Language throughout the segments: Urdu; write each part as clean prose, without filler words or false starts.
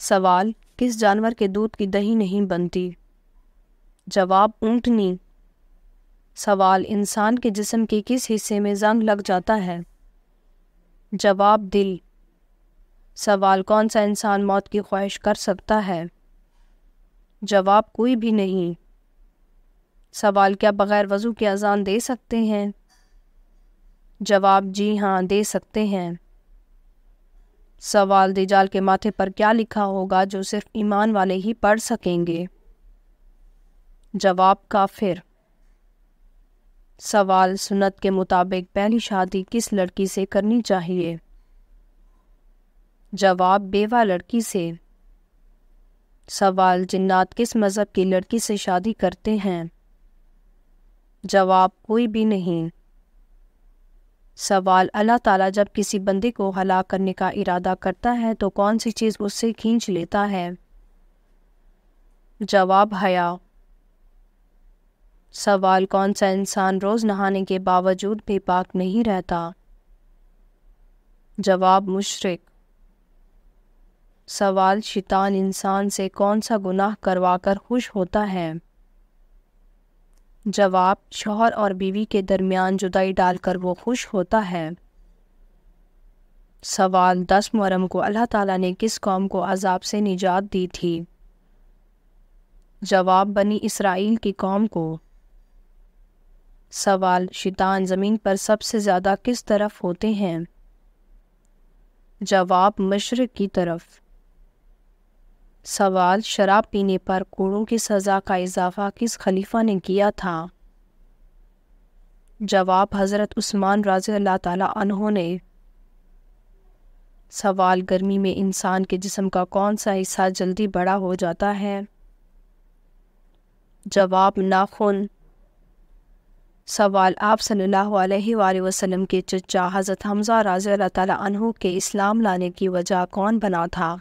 سوال: کس جانور کے دودھ کی دہی نہیں بنتی؟ جواب: اونٹنی۔ سوال: انسان کے جسم کے کس حصے میں زنگ لگ جاتا ہے؟ جواب: دل۔ سوال: کون سا انسان موت کی خواہش کر سکتا ہے؟ جواب: کوئی بھی نہیں۔ سوال: کیا بغیر وضو کے اذان دے سکتے ہیں؟ جواب: جی ہاں، دے سکتے ہیں۔ سوال: دجال کے ماتھے پر کیا لکھا ہوگا جو صرف ایمان والے ہی پڑھ سکیں گے؟ جواب: کافر۔ سوال: سنت کے مطابق پہلی شادی کس لڑکی سے کرنی چاہیے؟ جواب: بیوہ لڑکی سے۔ سوال: جنات کس مذہب کی لڑکی سے شادی کرتے ہیں؟ جواب: کوئی بھی نہیں۔ سوال: اللہ تعالیٰ جب کسی بندے کو ہلاک کرنے کا ارادہ کرتا ہے تو کون سی چیز اس سے کھینچ لیتا ہے؟ جواب: حیا۔ سوال: کون سا انسان روز نہانے کے باوجود بھی پاک نہیں رہتا؟ جواب: مشرک۔ سوال: شیطان انسان سے کون سا گناہ کروا کر خوش ہوتا ہے؟ جواب: شوہر اور بیوی کے درمیان جدائی ڈال کر وہ خوش ہوتا ہے۔ سوال: 10 محرم کو اللہ تعالیٰ نے کس قوم کو عذاب سے نجات دی تھی؟ جواب: بنی اسرائیل کی قوم کو۔ سوال: شیطان زمین پر سب سے زیادہ کس طرف ہوتے ہیں؟ جواب: مشرق کی طرف۔ سوال: شراب پینے پر کوڑوں کی سزا کا اضافہ کس خلیفہ نے کیا تھا؟ جواب: حضرت عثمان رضی اللہ تعالیٰ عنہ نے۔ سوال: گرمی میں انسان کے جسم کا کون سا حصہ جلدی بڑا ہو جاتا ہے؟ جواب: ناخن۔ سوال: آپ صلی اللہ علیہ وآلہ وسلم کے چچا حضرت حمزہ رضی اللہ تعالیٰ عنہ کے اسلام لانے کی وجہ کون بنا تھا؟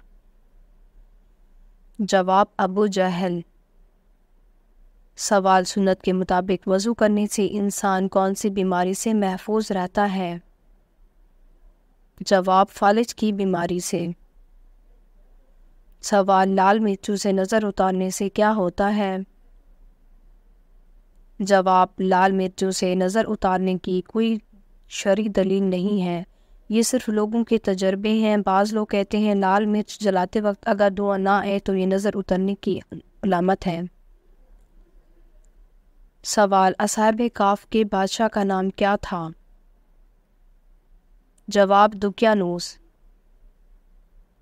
جواب: ابو جہل۔ سوال: سنت کے مطابق وضو کرنے سے انسان کون سی بیماری سے محفوظ رہتا ہے؟ جواب: فالج کی بیماری سے۔ سوال: لال مرچوں سے نظر اتارنے سے کیا ہوتا ہے؟ جواب: لال مرچوں سے نظر اتارنے کی کوئی شرعی دلیل نہیں ہے، یہ صرف لوگوں کے تجربے ہیں۔ بعض لوگ کہتے ہیں لال مرچ جلاتے وقت اگر دھواں نہ آئے تو یہ نظر اترنے کی علامت ہے۔ سوال: اصحاب کہف کے بادشاہ کا نام کیا تھا؟ جواب: دقیانوس۔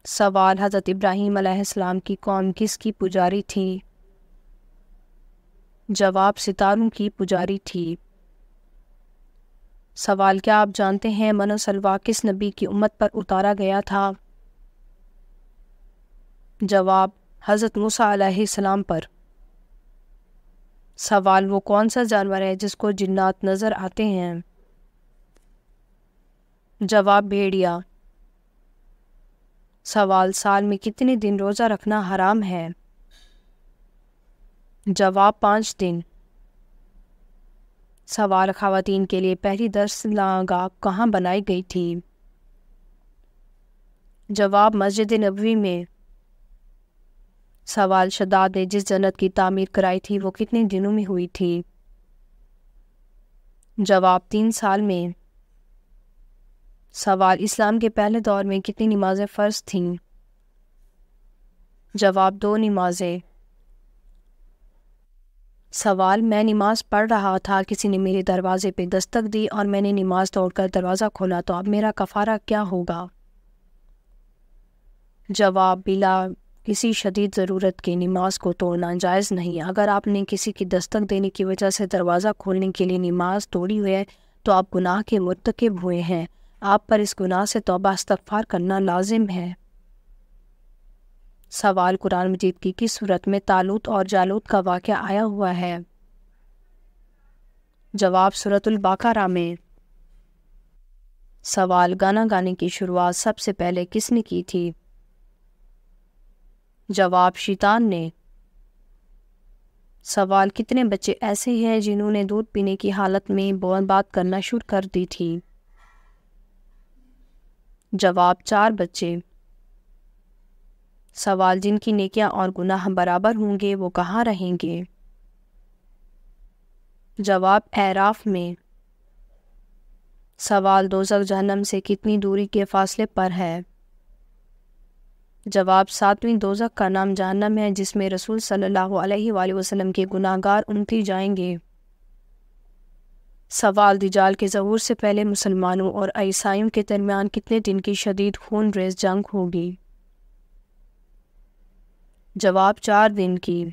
سوال: حضرت ابراہیم علیہ السلام کی قوم کس کی پجاری تھی؟ جواب: ستاروں کی پجاری تھی۔ سوال: کیا آپ جانتے ہیں من و سلویٰ کس نبی کی امت پر اتارا گیا تھا؟ جواب: حضرت موسیٰ علیہ السلام پر۔ سوال: وہ کون سا جانور ہے جس کو جنات نظر آتے ہیں؟ جواب: بھیڑیا۔ سوال: سال میں کتنے دن روزہ رکھنا حرام ہے؟ جواب: 5 دن۔ سوال: خواتین کے لیے پہلی درس گاہ کہاں بنائی گئی تھی؟ جواب: مسجد نبوی میں۔ سوال: شداد نے جس جنت کی تعمیر کرائی تھی وہ کتنے دنوں میں ہوئی تھی؟ جواب: 3 سال میں۔ سوال: اسلام کے پہلے دور میں کتنی نمازیں فرض تھیں؟ جواب: 2 نمازیں۔ سوال: میں نماز پڑھ رہا تھا، کسی نے میرے دروازے پہ دستک دی اور میں نے نماز توڑ کر دروازہ کھولا تو اب میرا کفارہ کیا ہوگا؟ جواب: بلا کسی شدید ضرورت کے نماز کو توڑنا جائز نہیں۔ اگر آپ نے کسی کی دستک دینے کی وجہ سے دروازہ کھولنے کے لیے نماز توڑی ہے تو آپ گناہ کے مرتکب ہوئے ہیں، آپ پر اس گناہ سے توبہ استغفار کرنا لازم ہے۔ سوال: قرآن مجید کی کس سورت میں طالوت اور جالوت کا واقعہ آیا ہوا ہے؟ جواب: سورۃ البقرہ میں۔ سوال: گانا گانے کی شروعات سب سے پہلے کس نے کی تھی؟ جواب: شیطان نے۔ سوال: کتنے بچے ایسے ہیں جنہوں نے دودھ پینے کی حالت میں بات کرنا شروع کر دی تھی؟ جواب: 4 بچے۔ سوال جن کی نیکیاں اور گناہ برابر ہوں گے وہ کہاں رہیں گے؟ جواب اعراف میں۔ سوال دوزخ جہنم سے کتنی دوری کے فاصلے پر ہے؟ جواب 7ویں دوزخ کا نام جہنم ہے جس میں رسول صلی اللہ علیہ وآلہ وسلم کے گناہگار انٹی جائیں گے۔ سوال دجال کے ظہور سے پہلے مسلمانوں اور عیسائیوں کے درمیان کتنے دن کی شدید خون ریز جنگ ہوگی؟ جواب 4 دن کی۔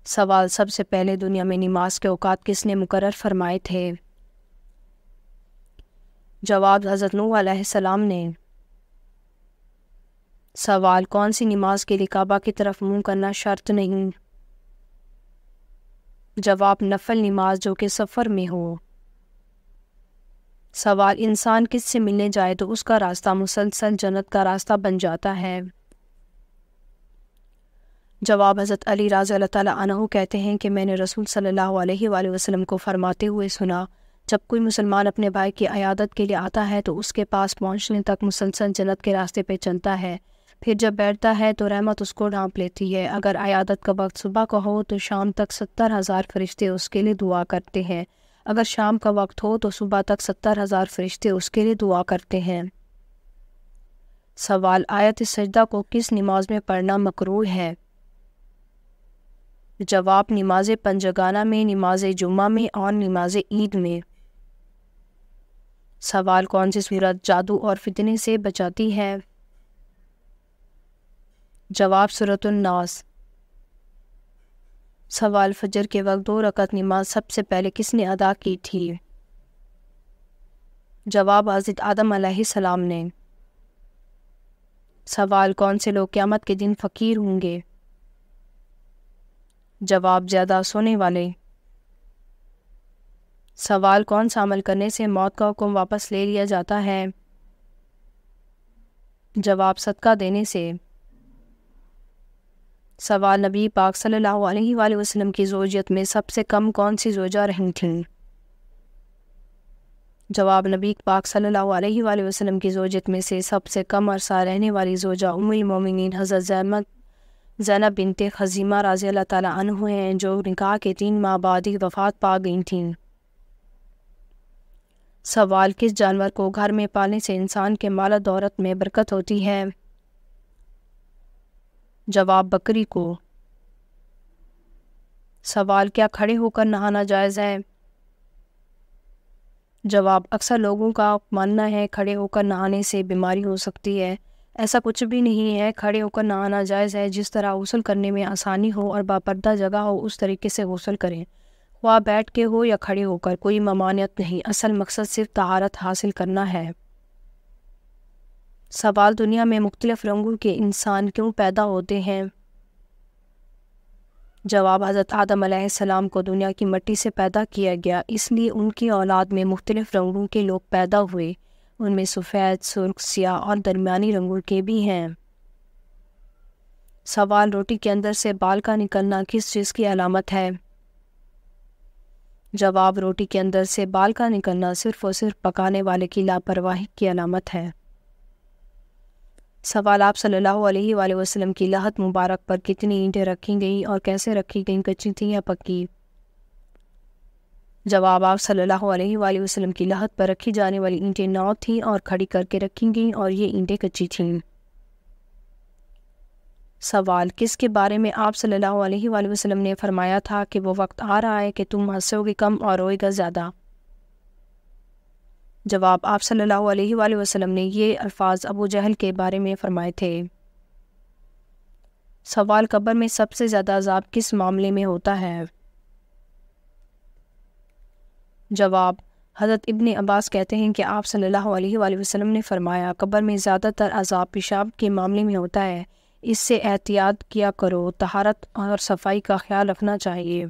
سوال سب سے پہلے دنیا میں نماز کے اوقات کس نے مقرر فرمائے تھے؟ جواب حضرت نوح علیہ السلام نے۔ سوال کون سی نماز کے لیے کعبہ کی طرف منہ کرنا شرط نہیں؟ جواب نفل نماز جو کہ سفر میں ہو۔ سوال انسان کس سے ملنے جائے تو اس کا راستہ مسلسل جنت کا راستہ بن جاتا ہے؟ جواب حضرت علی رضی اللہ تعالیٰ عنہ کہتے ہیں کہ میں نے رسول صلی اللہ علیہ وآلہ وسلم کو فرماتے ہوئے سنا، جب کوئی مسلمان اپنے بھائی کی عیادت کے لیے آتا ہے تو اس کے پاس پہنچنے تک مسلسل جنت کے راستے پہ چلتا ہے، پھر جب بیٹھتا ہے تو رحمت اس کو ڈھانپ لیتی ہے۔ اگر عیادت کا وقت صبح کا ہو تو شام تک 70,000 فرشتے اس کے لیے دعا کرتے ہیں، اگر شام کا وقت ہو تو صبح تک 70,000 فرشتے اس کے لیے دعا کرتے ہیں۔ سوال آیت سجدہ کو کس نماز میں پڑھنا مکروہ ہے؟ جواب نماز پنجگانہ میں، نماز جمعہ میں اور نماز عید میں۔ سوال کون سی سورت جادو اور فتنے سے بچاتی ہے؟ جواب سورۃ الناس۔ سوال فجر کے وقت 2 رکعت نماز سب سے پہلے کس نے ادا کی تھی؟ جواب حضرت آدم علیہ السلام نے۔ سوال کون سے لوگ قیامت کے دن فقیر ہوں گے؟ جواب زیادہ سونے والے۔ سوال کون سا عمل کرنے سے موت کا حکم واپس لے لیا جاتا ہے؟ جواب صدقہ دینے سے۔ سوال نبی پاک صلی اللہ علیہ وآلہ وسلم کی زوجیت میں سب سے کم کون سی زوجہ رہی تھیں؟ جواب نبی پاک صلی اللہ علیہ وآلہ وسلم کی زوجیت میں سے سب سے کم عرصہ رہنے والی زوجہ ام المومنین حضرت زینب بنت خزیمہ رضی اللہ تعالیٰ عنہ ہیں جو نکاح کے 3 ماہ بعد ہی وفات پا گئی تھیں۔ سوال کس جانور کو گھر میں پالنے سے انسان کے مال و دولت میں برکت ہوتی ہے؟ جواب بکری کو۔ سوال کیا کھڑے ہو کر نہانا جائز ہے؟ جواب اکثر لوگوں کا ماننا ہے کھڑے ہو کر نہانے سے بیماری ہو سکتی ہے، ایسا کچھ بھی نہیں ہے، کھڑے ہو کر نہانا جائز ہے، جس طرح غسل کرنے میں آسانی ہو اور باپردہ جگہ ہو اس طریقے سے غسل کریں، خواہ بیٹھ کے ہو یا کھڑے ہو کر، کوئی ممانعت نہیں، اصل مقصد صرف طہارت حاصل کرنا ہے۔ سوال دنیا میں مختلف رنگوں کے انسان کیوں پیدا ہوتے ہیں؟ جواب حضرت آدم علیہ السلام کو دنیا کی مٹی سے پیدا کیا گیا، اس لیے ان کی اولاد میں مختلف رنگوں کے لوگ پیدا ہوئے، ان میں سفید، سرخ، سیاہ اور درمیانی رنگوں کے بھی ہیں۔ سوال روٹی کے اندر سے بال کا نکلنا کس چیز کی علامت ہے؟ جواب روٹی کے اندر سے بال کا نکلنا صرف اور صرف پکانے والے کی لاپرواہی کی علامت ہے۔ سوال آپ صلی اللہ علیہ وآلہ وسلم کی لحد مبارک پر کتنی اینٹیں رکھی گئیں اور کیسے رکھی گئیں، کچی تھیں یا پکی؟ جواب آپ صلی اللہ علیہ وآلہ وسلم کی لحد پر رکھی جانے والی اینٹیں 9 تھیں اور کھڑی کر کے رکھی گئیں اور یہ اینٹیں کچی تھیں۔ سوال کس کے بارے میں آپ صلی اللہ علیہ وآلہ وسلم نے فرمایا تھا کہ وہ وقت آ رہا ہے کہ تم ہنسو گے کم اور روئے گا زیادہ؟ جواب آپ صلی اللہ علیہ وآلہ وسلم نے یہ الفاظ ابو جہل کے بارے میں فرمائے تھے۔ سوال قبر میں سب سے زیادہ عذاب کس معاملے میں ہوتا ہے؟ جواب حضرت ابن عباس کہتے ہیں کہ آپ صلی اللہ علیہ وآلہ وسلم نے فرمایا قبر میں زیادہ تر عذاب پیشاب کے معاملے میں ہوتا ہے، اس سے احتیاط کیا کرو، طہارت اور صفائی کا خیال رکھنا چاہیے۔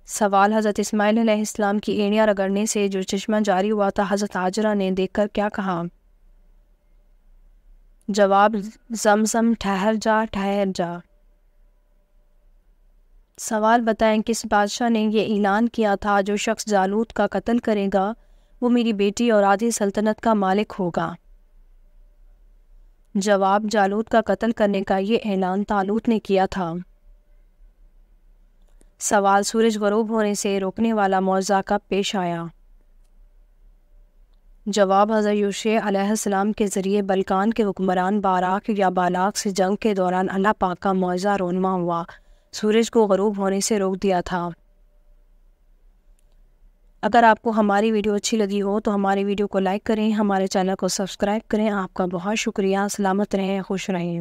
سوال حضرت اسماعیل علیہ السلام کی اینٹیاں رگڑنے سے جو چشمہ جاری ہوا تھا حضرت ہاجرہ نے دیکھ کر کیا کہا؟ جواب زمزم ٹھہر جا ٹھہر جا۔ سوال بتائیں کس بادشاہ نے یہ اعلان کیا تھا جو شخص جالوت کا قتل کرے گا وہ میری بیٹی اور آدھی سلطنت کا مالک ہوگا؟ جواب: جالوت کا قتل کرنے کا یہ اعلان طالوت نے کیا تھا۔ سوال: سورج غروب ہونے سے روکنے والا معجزہ کب پیش آیا؟ جواب: حضرت یوشع علیہ السلام کے ذریعے بلقان کے حکمران باراک یا بالاک سے جنگ کے دوران اللہ پاک کا معجزہ رونما ہوا، سورج کو غروب ہونے سے روک دیا تھا۔ اگر آپ کو ہماری ویڈیو اچھی لگی ہو تو ہماری ویڈیو کو لائک کریں، ہمارے چینل کو سبسکرائب کریں۔ آپ کا بہت شکریہ۔ سلامت رہیں، خوش رہیں۔